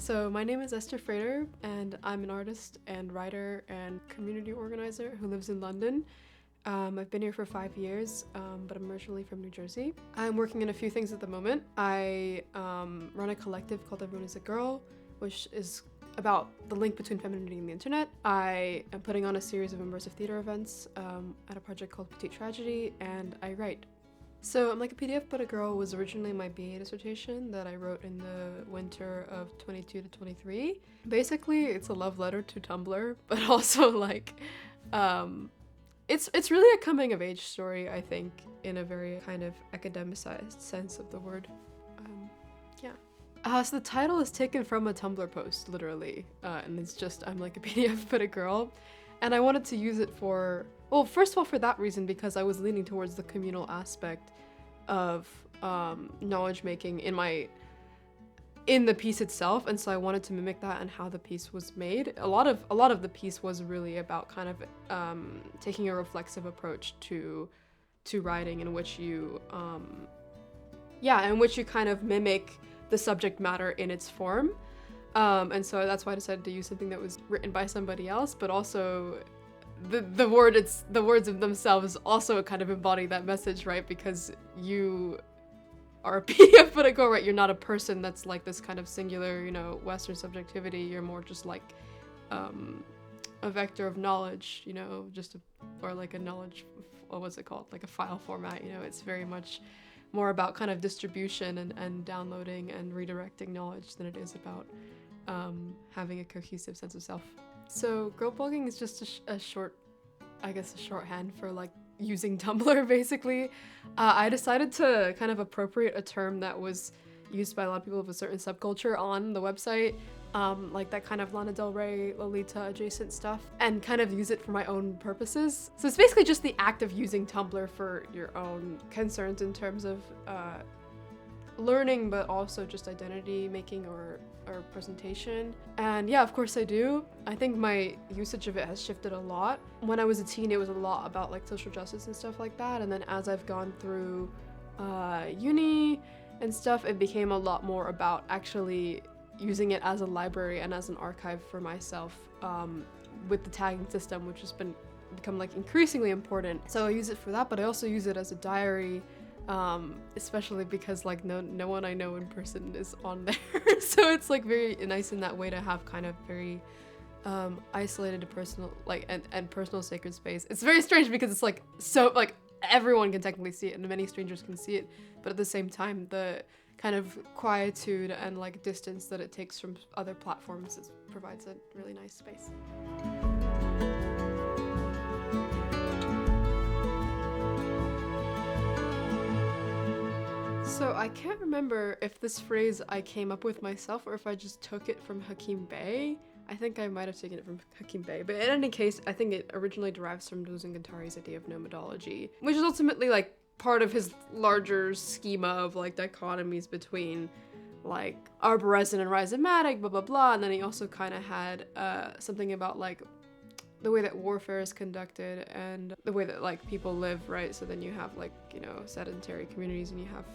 So my name is Ester Freider, and I'm an artist and writer and community organizer who lives in London. I've been here for 5 years, but I'm originally from New Jersey. I'm working on a few things at the moment. I run a collective called Everyone is a Girl, which is about the link between femininity and the internet. I am putting on a series of immersive theater events at a project called Petite Tragedy, and I write. So I'm Like a PDF But a Girl was originally my BA dissertation that I wrote in the winter of 22 to 23. Basically, it's a love letter to Tumblr, but also like, it's really a coming of age story, I think, in a very kind of academicized sense of the word. So the title is taken from a Tumblr post, literally, and it's just I'm Like a PDF But a Girl. And I wanted to use it for, well, first of all, for that reason, because I was leaning towards the communal aspect of knowledge making in the piece itself, and so I wanted to mimic that and how the piece was made. A lot of the piece was really about kind of taking a reflexive approach to writing, in which you kind of mimic the subject matter in its form. And so that's why I decided to use something that was written by somebody else, but also the words of themselves also kind of embody that message, right? Because you are a PDF but a girl, right? You're not a person that's like this kind of singular, Western subjectivity. You're more just like a vector of knowledge, or like a knowledge, what was it called? Like a file format, it's very much more about kind of distribution and downloading and redirecting knowledge than it is about having a cohesive sense of self. So girl blogging is just a shorthand for like using Tumblr, basically. I decided to kind of appropriate a term that was used by a lot of people of a certain subculture on the website, like that kind of Lana Del Rey, Lolita adjacent stuff, and kind of use it for my own purposes. So it's basically just the act of using Tumblr for your own concerns in terms of learning, but also just identity making or presentation. And yeah, of course I do. I think my usage of it has shifted a lot. When I was a teen, it was a lot about like social justice and stuff like that, and then as I've gone through uni and stuff, it became a lot more about actually using it as a library and as an archive for myself, with the tagging system, which has become like increasingly important. So I use it for that, but I also use it as a diary, especially because like no one I know in person is on there. So it's like very nice in that way to have kind of very isolated to personal, like, and personal sacred space. It's very strange because it's like, so like everyone can technically see it and many strangers can see it, but at the same time the kind of quietude and like distance that it takes from other platforms provides a really nice space. So I can't remember if this phrase I came up with myself or if I just took it from Hakim Bey. I think I might have taken it from Hakim Bey, but in any case, I think it originally derives from Dusan Gantari's idea of nomadology, which is ultimately like part of his larger schema of like dichotomies between like arborescent and rhizomatic, blah blah blah, and then he also kind of had something about like the way that warfare is conducted and the way that like people live, right? So then you have like, sedentary communities and you have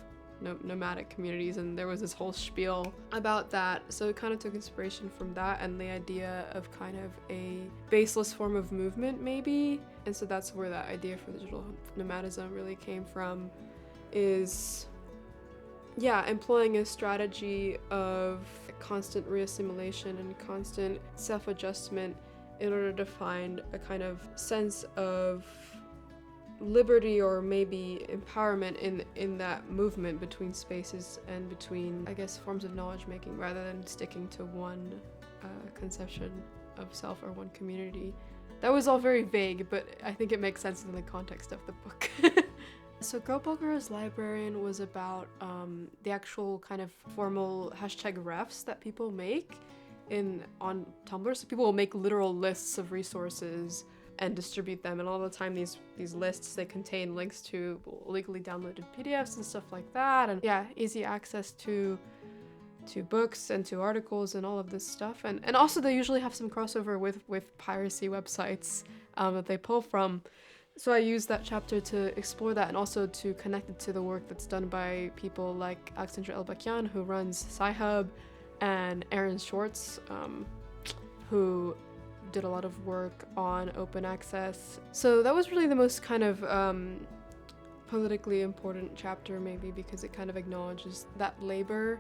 nomadic communities, and there was this whole spiel about that. So it kind of took inspiration from that and the idea of kind of a baseless form of movement, maybe. And so that's where that idea for digital nomadism really came from, is employing a strategy of constant reassimilation and constant self-adjustment in order to find a kind of sense of liberty or maybe empowerment in that movement between spaces and between, I guess, forms of knowledge making, rather than sticking to one conception of self or one community. That was all very vague, but I think it makes sense in the context of the book. So Girl Blogger as Librarian was about the actual kind of formal #refs that people make on Tumblr. So people will make literal lists of resources and distribute them, and all the time these lists, they contain links to legally downloaded PDFs and stuff like that, and easy access to books and to articles and all of this stuff, and also they usually have some crossover with piracy websites that they pull from. So I used that chapter to explore that and also to connect it to the work that's done by people like Alexandra Elbakyan, who runs Sci-Hub, and Aaron Schwartz, who did a lot of work on open access. So that was really the most kind of politically important chapter, maybe because it kind of acknowledges that labor.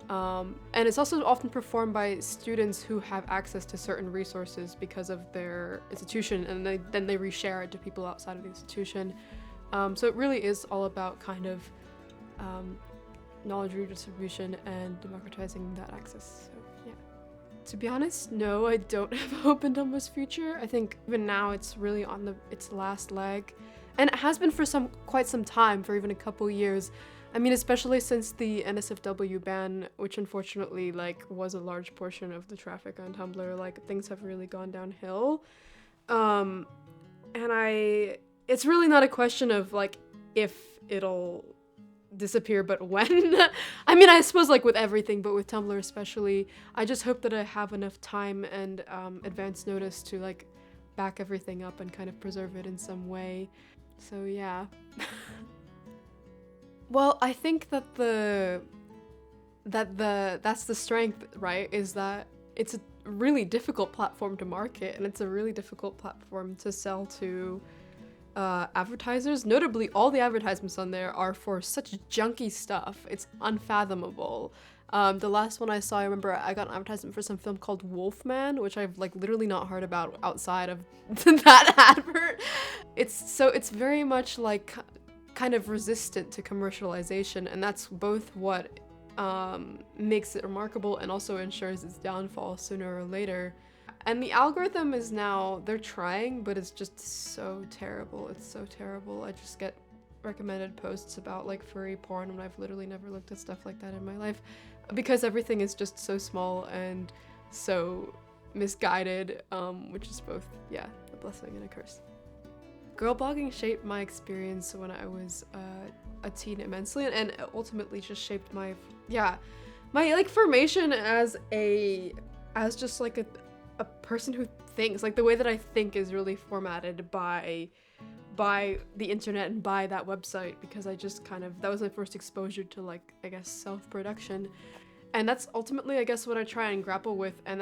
And it's also often performed by students who have access to certain resources because of their institution, and then they reshare it to people outside of the institution. So it really is all about kind of knowledge redistribution and democratizing that access. So, yeah. To be honest, no, I don't have hope in Tumblr's future. I think even now it's really on its last leg, and it has been for quite some time, for even a couple years. I mean, especially since the NSFW ban, which unfortunately was a large portion of the traffic on Tumblr, things have really gone downhill. And it's really not a question of if it'll disappear, but when. I mean, I suppose with everything, but with Tumblr especially, I just hope that I have enough time and advance notice to back everything up and kind of preserve it in some way. So yeah. Well, I think that that's the strength, right? Is that it's a really difficult platform to market, and it's a really difficult platform to sell to advertisers. Notably, all the advertisements on there are for such junky stuff. It's unfathomable. The last one I saw, I remember I got an advertisement for some film called Wolfman, which I've literally not heard about outside of that advert. It's very much kind of resistant to commercialization, and that's both what makes it remarkable and also ensures its downfall sooner or later. And the algorithm is now, they're trying, but it's just so terrible. It's so terrible. I just get recommended posts about furry porn when I've literally never looked at stuff like that in my life, because everything is just so small and so misguided, which is both, yeah, a blessing and a curse. Girl blogging shaped my experience when I was a teen immensely, and ultimately just shaped my formation as just a person who thinks. The way that I think is really formatted by the internet and by that website, because I just that was my first exposure to I guess self-production, and that's ultimately I guess what I try and grapple with, and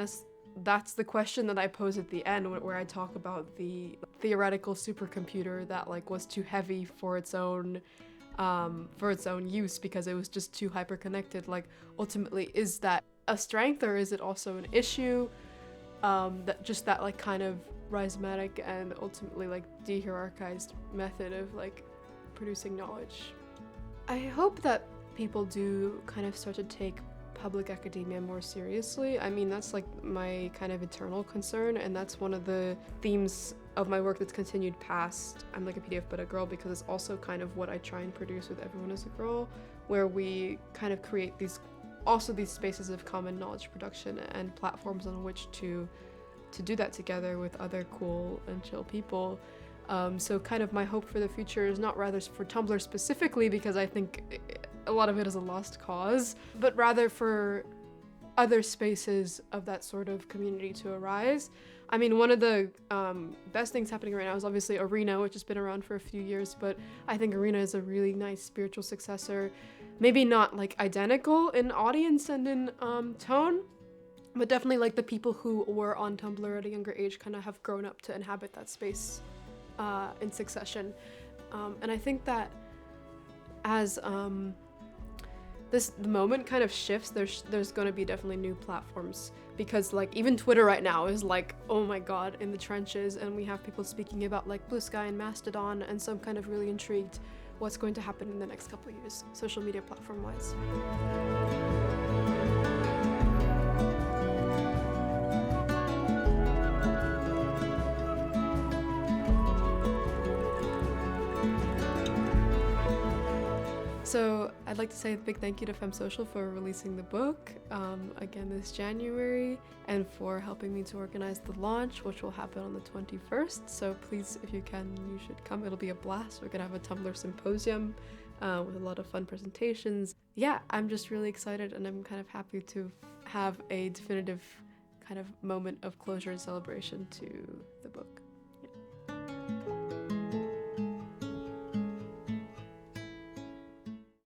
that's the question that I pose at the end, where I talk about the theoretical supercomputer that was too heavy for its own use because it was just too hyper-connected. Ultimately, is that a strength, or is it also an issue? That kind of rhizomatic and ultimately de-hierarchized method of producing knowledge. I hope that people do kind of start to take public academia more seriously. I mean, that's my kind of eternal concern, and that's one of the themes of my work that's continued past I'm Like a PDF But a Girl, because it's also kind of what I try and produce with Everyone is a Girl, where we kind of create these spaces of common knowledge production and platforms on which to do that together with other cool and chill people. So kind of my hope for the future is not rather for Tumblr specifically, because I think a lot of it is a lost cause, but rather for other spaces of that sort of community to arise. I mean, one of the best things happening right now is obviously Arena, which has been around for a few years, but I think Arena is a really nice spiritual successor. Maybe not identical in audience and in tone, but definitely the people who were on Tumblr at a younger age kind of have grown up to inhabit that space in succession. And I think that as the moment kind of shifts, there's going to be definitely new platforms, because even Twitter right now is oh my god, in the trenches, and we have people speaking about Blue Sky and Mastodon, and so I'm kind of really intrigued what's going to happen in the next couple of years, social media platform wise. So I'd like to say a big thank you to FemSocial for releasing the book again this January, and for helping me to organize the launch, which will happen on the 21st. So please, if you can, you should come. It'll be a blast. We're gonna have a Tumblr symposium with a lot of fun presentations. Yeah, I'm just really excited, and I'm kind of happy to have a definitive kind of moment of closure and celebration to the book.